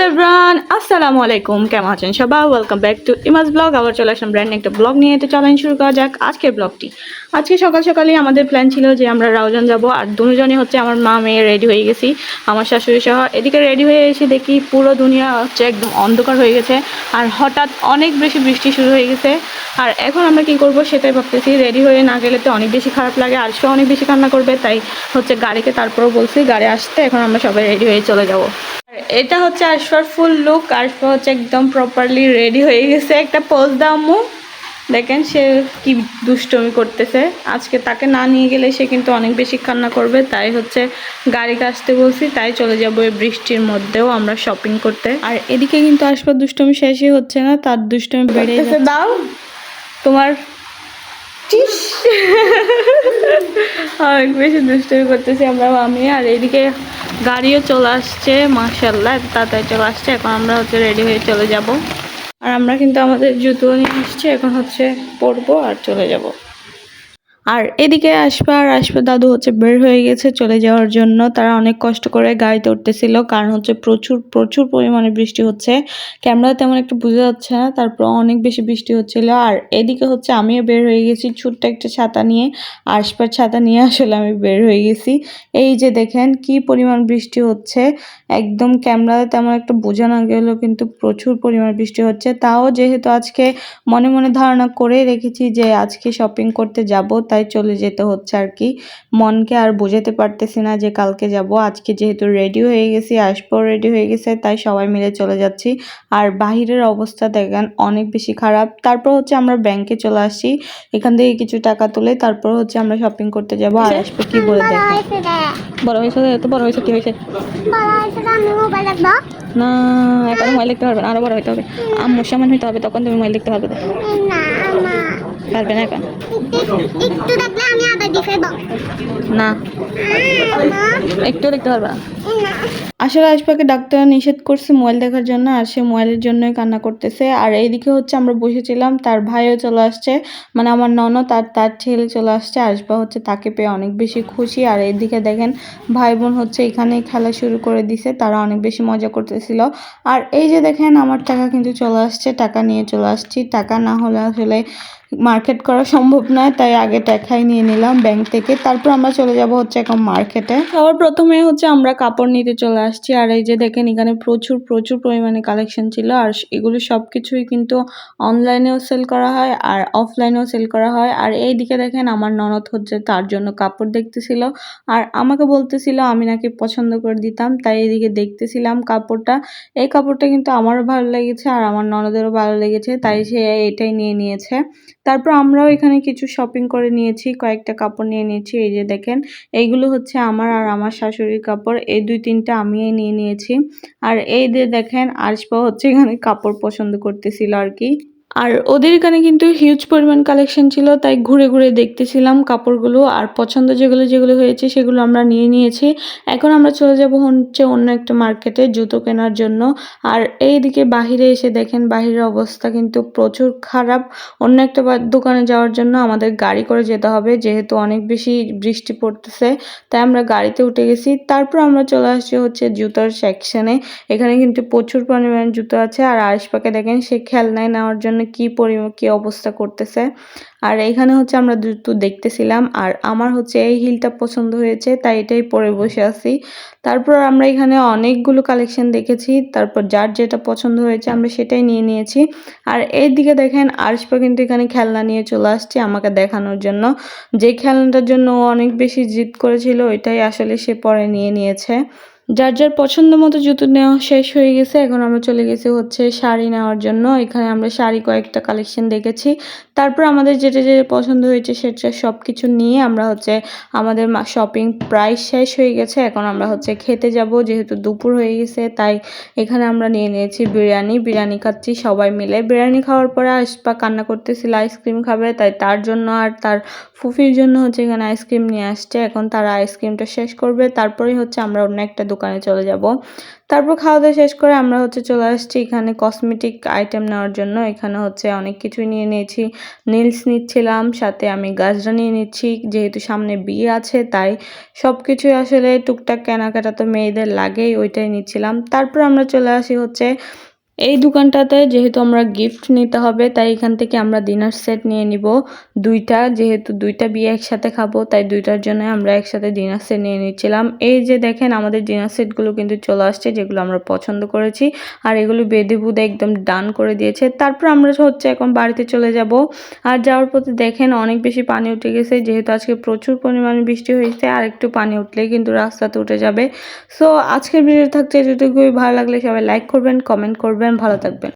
Hello everyone, আসসালামু আলাইকুম। কেমন আছেন সবাই? Welcome back to ইমাজ blog. আবার চলে আসলাম ব্র্যান্ড একটা ব্লগ নিয়ে। তো চলেন শুরু করা যাক আজকের ব্লগটি। আজকে সকাল সকালই আমাদের প্ল্যান ছিল যে আমরা রাউজান যাব, আর দুজনই হচ্ছে আমার মা মেয়ে রেডি হয়ে গেছি, আমার শাশুড়ি সহ। এদিকে রেডি হয়ে এসে দেখি পুরো দুনিয়া হচ্ছে একদম অন্ধকার হয়ে গেছে, আর হঠাৎ অনেক বেশি বৃষ্টি শুরু হয়ে গেছে। আর এখন আমরা কি করব সেটাই ভাবতেছি। রেডি হয়ে না গেলে তো অনেক বেশি খারাপ লাগে, আর সে অনেক বেশি কান্না করবে, তাই হচ্ছে গাড়িকে তারপরেও বলছি গাড়ি আসতে। এখন আমরা সবাই রেডি হয়ে চলে যাব। এটা হচ্ছে আশফার ফুল লুক। আশফা হচ্ছে একদম প্রপারলি রেডি হয়ে গেছে। একটা পোজ দাও আম্মু, দেখেন সে কি দুষ্টমি করতেছে। আজকে তাকে না নিয়ে গেলে সে কিন্তু অনেক বেশি কান্না করবে, তাই হচ্ছে গাড়িতে আসতে বলছি। তাই চলে যাবো এই বৃষ্টির মধ্যেও আমরা শপিং করতে। আর এদিকে কিন্তু আশফার দুষ্টমি শেষই হচ্ছে না, তার দুষ্টমি বেড়ে যাচ্ছে। দাও তোমার অনেক বেশি দুষ্টুমি করতেছি আমরা আমি। আর এইদিকে গাড়িও চলে আসছে, মাশাআল্লাহ এত তাড়াতাড়ি চলে আসছে। এখন আমরা হচ্ছে রেডি হয়ে চলে যাব। আর আমরা কিন্তু আমাদের জুতো নিয়ে আসছি, এখন হচ্ছে পরবো আর চলে যাব। আর এদিকে আসবা দাদু হচ্ছে বের হয়ে গেছে চলে যাওয়ার জন্য। তারা অনেক কষ্ট করে গাড়িতে উঠতেছিল, কারণ হচ্ছে প্রচুর প্রচুর পরিমাণে বৃষ্টি হচ্ছে। ক্যামেরা তেমন একটু বোঝা যাচ্ছে না, তারপর অনেক বেশি বৃষ্টি হচ্ছিল। আর এদিকে হচ্ছে আমিও বের হয়ে গেছি ছোট্ট একটা ছাতা নিয়ে। আসবার ছাতা নিয়ে আসলে আমি বের হয়ে গেছি। এই যে দেখেন কি পরিমাণ বৃষ্টি হচ্ছে, একদম ক্যামেরাতে তেমন একটা বোঝা না গেলেও কিন্তু প্রচুর পরিমাণ বৃষ্টি হচ্ছে। তাও যেহেতু আজকে মনে মনে ধারণা করে রেখেছি যে আজকে শপিং করতে যাব, তাই চলে যেতে হচ্ছে আর কি। মনকে আর বোঝাতে পারতেছি না যে কালকে যাব। আজকে যেহেতু রেডি হয়ে গেছি, আসবো রেডি হয়ে গেছে, তাই সবাই মিলে চলে যাচ্ছি। আর বাহিরের অবস্থা দেখেন অনেক বেশি খারাপ। তারপর হচ্ছে আমরা ব্যাংকে চলে আসি, এখান থেকে কিছু টাকা তুলে তারপর হচ্ছে আমরা শপিং করতে যাব। আর আসবো কি বলে দেখেন। বড় হয়েছে, এত বড় হয়েছে, কি হয়েছে? না, এখন মোবাইল দেখতে পারবে না, আরো বড় হইতে হবে। আম্মুর সামান হইতে হবে, তখন তুমি মোবাইল দেখতে পারবে। পারবে না এখন? একটু দেখলে আমি আবার দেখে না, একটু দেখতে পারবা। আসলে আশপাকে ডাক্তার নিষেধ করছে মোবাইল দেখার জন্য, আর সে মোবাইলের জন্যই কান্না করতেছে। আর এইদিকে হচ্ছে আমরা বসেছিলাম, তার ভাইও চলে আসছে, মানে আমার ননদ আর তার ছেলে চলে আসছে। আসবা হচ্ছে তাকে পেয়ে অনেক বেশি খুশি। আর এইদিকে দেখেন ভাই বোন হচ্ছে এখানেই খেলা শুরু করে দিছে, তারা অনেক বেশি মজা করতেছিল। আর এই যে দেখেন আমার টাকা কিন্তু চলে আসছে, টাকা নিয়ে চলে আসছি। টাকা না হলে আসলে মার্কেট করা সম্ভব নয়, তাই আগে টাকাই নিয়ে নিলাম ব্যাংক থেকে। তারপর আমরা চলে যাব হচ্ছে এখন মার্কেটে। সবার প্রথমে হচ্ছে আমরা কাপড় নিতে চলে আসছি। আর এই যে দেখেন এখানে প্রচুর প্রচুর পরিমাণে কালেকশন ছিল। আর এগুলো সব কিছুই কিন্তু অনলাইনেও সেল করা হয় আর অফলাইনেও সেল করা হয়। আর এইদিকে দেখেন আমার ননদ হচ্ছে তার জন্য কাপড় দেখতেছিল, আর আমাকে বলতেছিল আমি নাকি পছন্দ করে দিতাম, তাই এদিকে দেখতেছিলাম কাপড়টা। এই কাপড়টা কিন্তু আমারও ভালো লেগেছে আর আমার ননদেরও ভালো লেগেছে, তাই সে এটাই নিয়ে নিয়েছে। তারপর আমরাও এখানে কিছু শপিং করে নিয়েছি, কয়েকটা কাপড় নিয়ে নিয়েছি। এই যে দেখেন এইগুলো হচ্ছে আমার আর আমার শাশুড়ির কাপড়, এই দুই তিনটা আমিই নিয়ে নিয়েছি। আর এই যে দেখেন আসবা হচ্ছে এখানে কাপড় পছন্দ করতেছিল আর কি। আর ওদের এখানে কিন্তু হিউজ পরিমাণ কালেকশন ছিল, তাই ঘুরে ঘুরে দেখতেছিলাম কাপড়গুলো। আর পছন্দ যেগুলো যেগুলো হয়েছে সেগুলো আমরা নিয়ে নিয়েছি। এখন আমরা চলে যাব হচ্ছে অন্য একটা মার্কেটে জুতো কেনার জন্য। আর এইদিকে বাহিরে এসে দেখেন বাহিরের অবস্থা কিন্তু প্রচুর খারাপ। অন্য একটা দোকানে যাওয়ার জন্য আমাদের গাড়ি করে যেতে হবে, যেহেতু অনেক বেশি বৃষ্টি পড়তেছে, তাই আমরা গাড়িতে উঠে গেছি। তারপর আমরা চলে আসছি হচ্ছে জুতার সেকশনে। এখানে কিন্তু প্রচুর পরিমাণ জুতো আছে। আর আশপাকে দেখেন সে খেলনায় নেওয়ার জন্য কি অবস্থা করতেছে। আর এইখানে হচ্ছে আমরা জুতো দেখতেছিলাম, আর আমার হচ্ছে এই হিলটা পছন্দ হয়েছে, তাই এটাই পরে বসে আছি। তারপর আমরা এখানে অনেকগুলো কালেকশন দেখেছি, তারপর যার যেটা পছন্দ হয়েছে আমরা সেটাই নিয়ে নিয়েছি। আর এইদিকে দেখেন আরিশপা কিন্তু এখানে খেলনা নিয়ে চলে আসছে আমাকে দেখানোর জন্য। যে খেলনাটার জন্য ও অনেক বেশি জিদ করেছিল ওইটাই আসলে সে পরে নিয়ে নিয়েছে। যার যার পছন্দ মতো জুতো নেওয়া শেষ হয়ে গেছে, এখন আমরা চলে গেছি হচ্ছে শাড়ি নেওয়ার জন্য। এখানে আমরা শাড়ি কয়েকটা কালেকশন দেখেছি। তারপর আমাদের যেটা যেটা পছন্দ হয়েছে সেটা সব কিছু নিয়ে আমরা হচ্ছে আমাদের শপিং প্রায় শেষ হয়ে গেছে। এখন আমরা হচ্ছে খেতে যাব, যেহেতু দুপুর হয়ে গেছে, তাই এখানে আমরা নিয়ে নিয়েছি বিরিয়ানি খাচ্ছি সবাই মিলে। বিরিয়ানি খাওয়ার পরে আসপা কান্না করতেছিল আইসক্রিম খাবে, তাই তার জন্য আর তার ফুফির জন্য হচ্ছে এখানে আইসক্রিম নিয়ে আসছে। এখন তারা আইসক্রিমটা শেষ করবে, তারপরেই হচ্ছে আমরা অন্য একটা দোকানে চলে যাব। তারপর খাওয়া দাওয়া শেষ করে আমরা হচ্ছে চলে আসছি এখানে কসমেটিক আইটেম নেওয়ার জন্য। এখানে হচ্ছে অনেক কিছুই নিয়ে নিয়েছি, নেলস নিচ্ছিলাম, সাথে আমি গাজরা নিয়ে নিচ্ছি, যেহেতু সামনে বিয়ে আছে তাই সব কিছুই আসলে টুকটাক কেনাকাটা তো মেয়েদের লাগেই, ওইটাই নিচ্ছিলাম। তারপর আমরা চলে আসি হচ্ছে এই দোকানটাতে, যেহেতু আমরা গিফট নিতে হবে তাই এখান থেকে আমরা ডিনার সেট নিয়ে নিব দুইটা, যেহেতু দুইটা বিয়ে একসাথে খাবো তাই দুইটার জন্য আমরা একসাথে ডিনার সেট নিয়ে নিচ্ছিলাম। এই যে দেখেন আমাদের ডিনার সেটগুলো কিন্তু চলে আসছে, যেগুলো আমরা পছন্দ করেছি, আর এগুলো বেঁধে বুধে একদম ডান করে দিয়েছে। তারপর আমরা হচ্ছে এখন বাড়িতে চলে যাব। আর যাওয়ার পথে দেখেন অনেক বেশি পানি উঠে গেছে, যেহেতু আজকে প্রচুর পরিমাণে বৃষ্টি হয়েছে, আর একটু পানি উঠলেই কিন্তু রাস্তাতে উঠে যাবে। সো আজকের ভিডিও থাকছে যেটুকুই, ভালো লাগলে সবাই লাইক করবেন, কমেন্ট করবেন, ভালো থাকবেন।